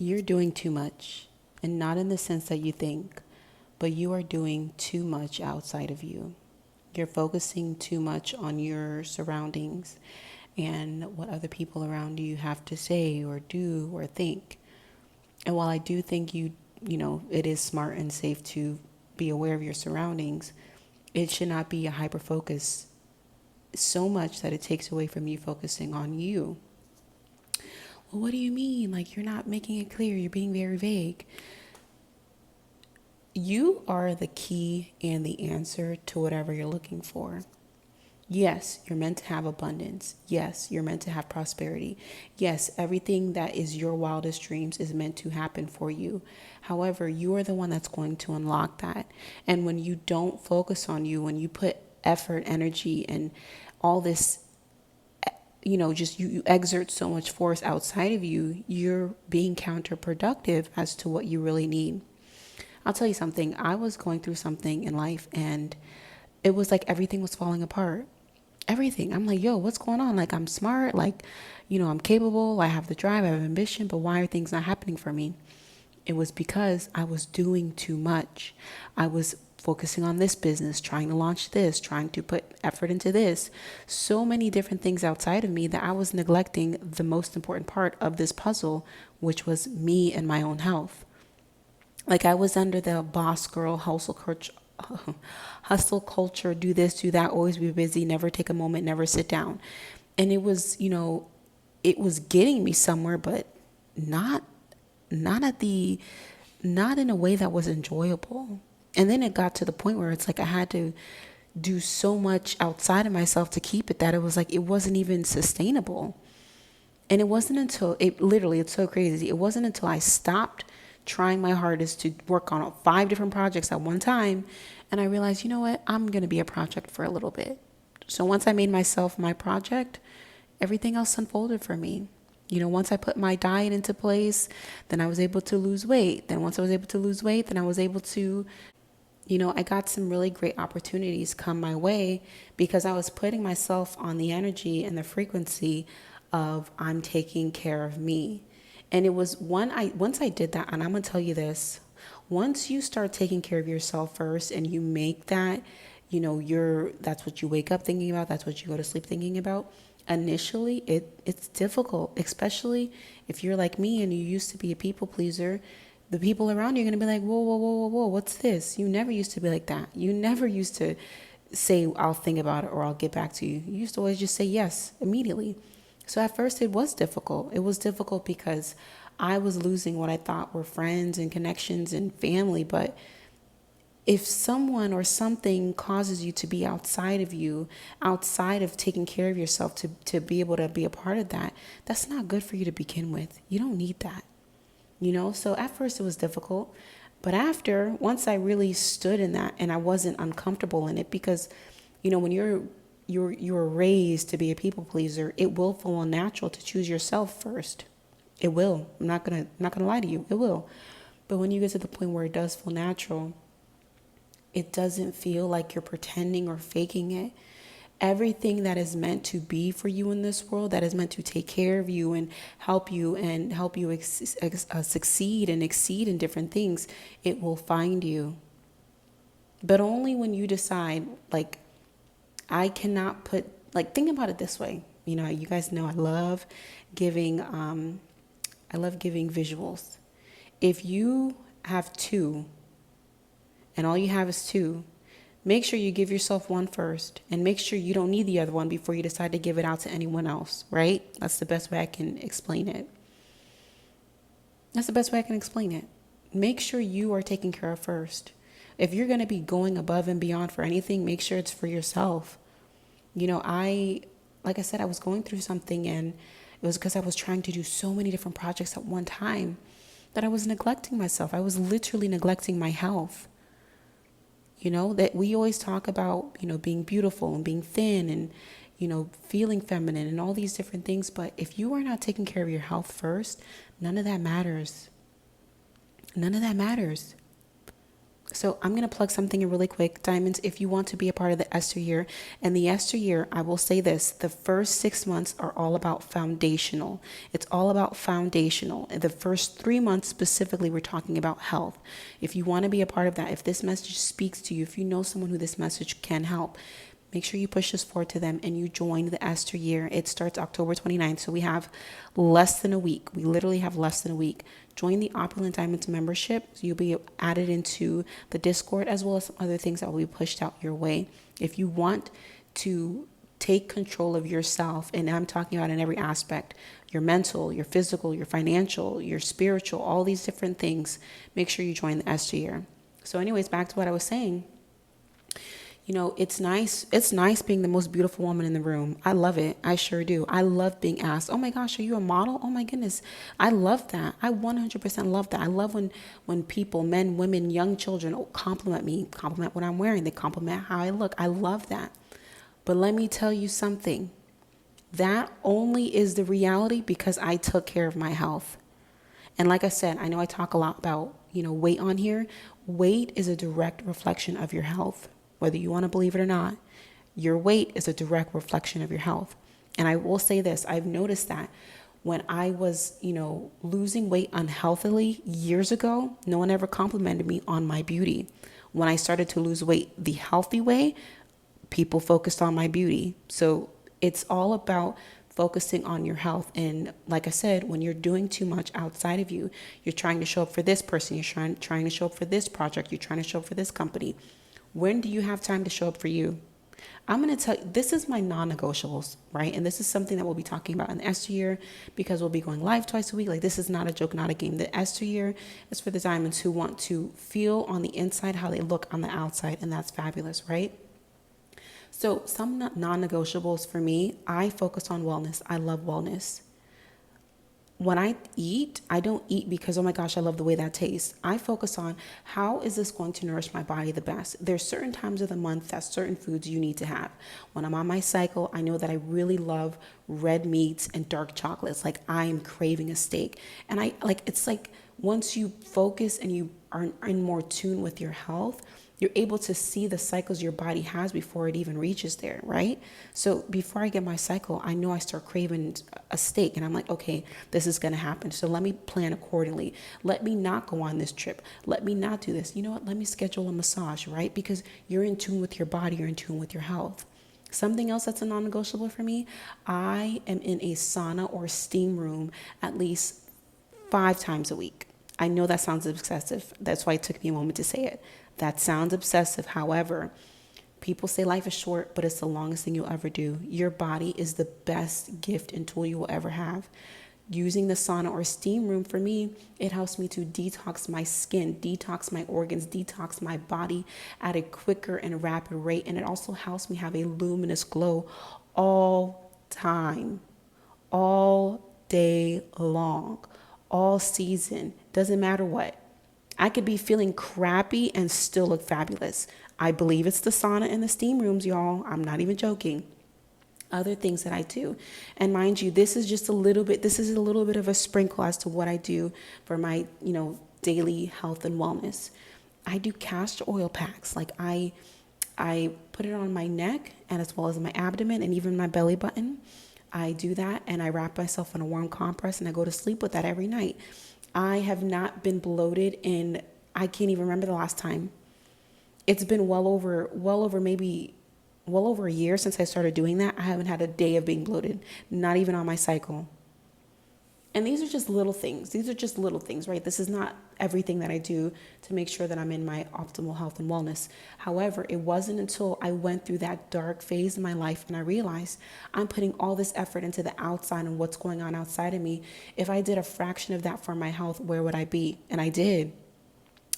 You're doing too much, and not in the sense that you think, but you are doing too much outside of you. You're focusing too much on your surroundings and what other people around you have to say or do or think. And while I do think it is smart and safe to be aware of your surroundings, it should not be a hyper focus so much that it takes away from you focusing on you. Well, what do you mean? Like, you're not making it clear. You're being very vague. You are the key and the answer to whatever you're looking for. Yes, you're meant to have abundance. Yes, you're meant to have prosperity. Yes, everything that is your wildest dreams is meant to happen for you. However, you are the one that's going to unlock that. And when you don't focus on you, when you put effort, energy, and all this, just you exert so much force outside of you, you're being counterproductive as to what you really need. I'll tell you something. I was going through something in life and it was like everything was falling apart. Everything. I'm like, yo, what's going on? Like, I'm smart. Like, I'm capable. I have the drive. I have ambition. But why are things not happening for me? It was because I was doing too much. I was focusing on this business, trying to launch this, trying to put effort into this. So many different things outside of me that I was neglecting the most important part of this puzzle, which was me and my own health. Like, I was under the boss girl hustle culture, do this, do that, always be busy, never take a moment, never sit down. And it was, it was getting me somewhere, but not not at the not in a way that was enjoyable. And then it got to the point where it's like I had to do so much outside of myself to keep it that it was like it wasn't even sustainable. And it wasn't until it's so crazy. It wasn't until I stopped trying my hardest to work on 5 different projects at one time. And I realized, you know what? I'm going to be a project for a little bit. So once I made myself my project, everything else unfolded for me. Once I put my diet into place, then I was able to lose weight. Then once I was able to lose weight, then I was able to, I got some really great opportunities come my way because I was putting myself on the energy and the frequency of I'm taking care of me. And it was once I did that, and I'm gonna tell you this, once you start taking care of yourself first and you make that, that's what you wake up thinking about, that's what you go to sleep thinking about. Initially, it's difficult, especially if you're like me and you used to be a people pleaser. The people around you are gonna be like, whoa, whoa, whoa, whoa, whoa, what's this? You never used to be like that. You never used to say, I'll think about it or I'll get back to you. You used to always just say yes immediately. So at first it was difficult. It was difficult because I was losing what I thought were friends and connections and family. But if someone or something causes you to be outside of you, outside of taking care of yourself to be able to be a part of that, that's not good for you to begin with. You don't need that, So at first it was difficult. But once I really stood in that and I wasn't uncomfortable in it because, when you're raised to be a people pleaser, it will feel natural to choose yourself first. It will. I'm not gonna lie to you. It will. But when you get to the point where it does feel natural, it doesn't feel like you're pretending or faking it. Everything that is meant to be for you in this world, that is meant to take care of you and help you succeed and exceed in different things, it will find you. But only when you decide, like, I cannot think about it this way. You guys know I love giving visuals. If you have two and all you have is two, make sure you give yourself one first and make sure you don't need the other one before you decide to give it out to anyone else, right? That's the best way I can explain it. Make sure you are taken care of first. If you're going to be going above and beyond for anything, make sure it's for yourself. Like I said, I was going through something and it was because I was trying to do so many different projects at one time that I was neglecting myself. I was literally neglecting my health. That we always talk about, being beautiful and being thin and, feeling feminine and all these different things. But if you are not taking care of your health first, none of that matters. So I'm going to plug something in really quick. Diamonds, if you want to be a part of the Esther year, and the Esther year, I will say this, the first 6 months are all about foundational. It's all about foundational. The first 3 months specifically, we're talking about health. If you want to be a part of that, if this message speaks to you, if you know someone who this message can help, make sure you push this forward to them and you join the Esther year. It starts October 29th. So we have less than a week. We literally have less than a week. Join the Opulent Diamonds membership. So you'll be added into the Discord as well as some other things that will be pushed out your way. If you want to take control of yourself, and I'm talking about in every aspect, your mental, your physical, your financial, your spiritual, all these different things, make sure you join the Esther year. So anyways, back to what I was saying. You know, it's nice. It's nice being the most beautiful woman in the room. I love it. I sure do. I love being asked, oh my gosh, are you a model? Oh my goodness. I love that. I 100% love that. I love when people, men, women, young children compliment me, compliment what I'm wearing. They compliment how I look. I love that. But let me tell you something. That only is the reality because I took care of my health. And like I said, I know I talk a lot about, weight on here. Weight is a direct reflection of your health. Whether you want to believe it or not, your weight is a direct reflection of your health. And I will say this, I've noticed that when I was, losing weight unhealthily years ago, no one ever complimented me on my beauty. When I started to lose weight the healthy way, people focused on my beauty. So it's all about focusing on your health. And like I said, when you're doing too much outside of you, you're trying to show up for this person, you're trying to show up for this project, you're trying to show up for this company. When do you have time to show up for you? I'm going to tell you, this is my non-negotiables, right? And this is something that we'll be talking about in the Esther year because we'll be going live twice a week. Like, this is not a joke, not a game. The Esther year is for the diamonds who want to feel on the inside how they look on the outside, and that's fabulous, right? So some non-negotiables for me, I focus on wellness. I love wellness. When I eat, I don't eat because, oh my gosh, I love the way that tastes. I focus on how is this going to nourish my body the best. There's certain times of the month that certain foods you need to have. When I'm on my cycle, I know that I really love red meats and dark chocolates. Like, I am craving a steak. And it's like once you focus and you are in more tune with your health, you're able to see the cycles your body has before it even reaches there, right? So before I get my cycle, I know I start craving a steak and I'm like, okay, this is going to happen. So let me plan accordingly. Let me not go on this trip. Let me not do this. You know what? Let me schedule a massage, right? Because you're in tune with your body. You're in tune with your health. Something else that's a non-negotiable for me, I am in a sauna or steam room at least 5 times a week. I know that sounds excessive. That's why it took me a moment to say it. That sounds obsessive. However, people say life is short, but it's the longest thing you'll ever do. Your body is the best gift and tool you will ever have. Using the sauna or steam room, for me, it helps me to detox my skin, detox my organs, detox my body at a quicker and rapid rate. And it also helps me have a luminous glow all time, all day long, all season. Doesn't matter what. I could be feeling crappy and still look fabulous. I believe it's the sauna and the steam rooms, y'all. I'm not even joking. Other things that I do. And mind you, this is a little bit of a sprinkle as to what I do for my, daily health and wellness. I do castor oil packs. Like, I put it on my neck and as well as my abdomen and even my belly button. I do that and I wrap myself in a warm compress and I go to sleep with that every night. I have not been bloated in, I can't even remember the last time. It's been well over a year since I started doing that. I haven't had a day of being bloated, not even on my cycle. And these are just little things. Right? This is not everything that I do to make sure that I'm in my optimal health and wellness. However, it wasn't until I went through that dark phase in my life and I realized I'm putting all this effort into the outside and what's going on outside of me. If I did a fraction of that for my health, where would I be? And I did.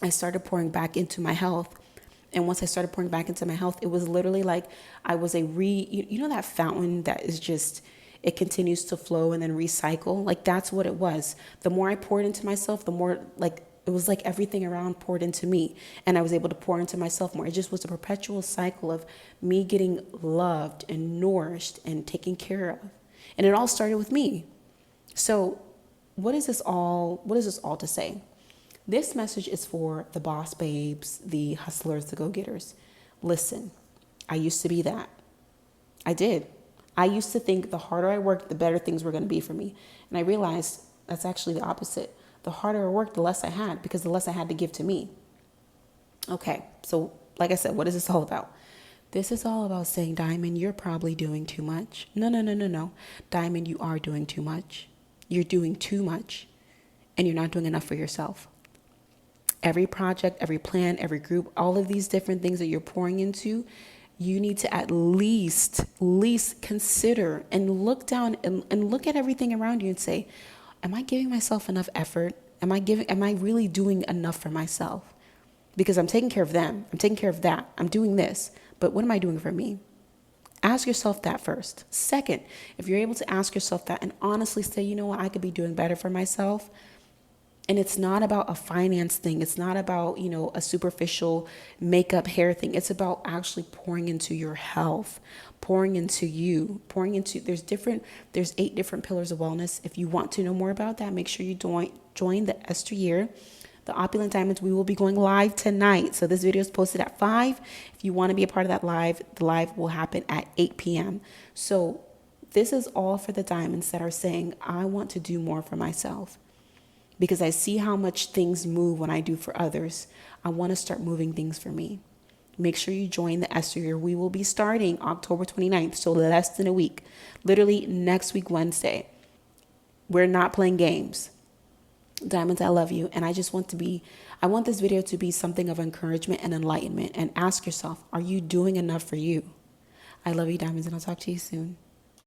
I started pouring back into my health. And once I started pouring back into my health, it was literally like I was that fountain that is just, it continues to flow and then recycle. Like, that's what it was. The more I poured into myself, the more it was like everything around poured into me and I was able to pour into myself more. It just was a perpetual cycle of me getting loved and nourished and taken care of. And it all started with me. So what is this all to say? This message is for the boss babes, the hustlers, the go-getters. Listen, I used to be that. I did. I used to think the harder I worked, the better things were going to be for me. And I realized that's actually the opposite. The harder I worked, the less I had, because the less I had to give to me. Okay, so like I said, what is this all about? This is all about saying, Diamond, you're probably doing too much. No, no, no, no, no. Diamond, you are doing too much. You're doing too much, and you're not doing enough for yourself. Every project, every plan, every group, all of these different things that you're pouring into, you need to at least consider and look down and look at everything around you and say, am I giving myself enough effort? Am I really doing enough for myself? Because I'm taking care of them. I'm taking care of that. I'm doing this. But what am I doing for me? Ask yourself that first. Second, if you're able to ask yourself that and honestly say, you know what, I could be doing better for myself. And it's not about a finance thing. It's not about, a superficial makeup hair thing. It's about actually pouring into your health, pouring into you, there's 8 different pillars of wellness. If you want to know more about that, make sure you join the Esther year. The Opulent Diamonds, we will be going live tonight. So this video is posted at 5. If you want to be a part of that live, the live will happen at 8 p.m. So this is all for the diamonds that are saying, I want to do more for myself. Because I see how much things move when I do for others. I want to start moving things for me. Make sure you join the Esther year. We will be starting October 29th, so less than a week. Literally next week, Wednesday. We're not playing games. Diamonds, I love you. And I want this video to be something of encouragement and enlightenment. And ask yourself, are you doing enough for you? I love you, Diamonds, and I'll talk to you soon.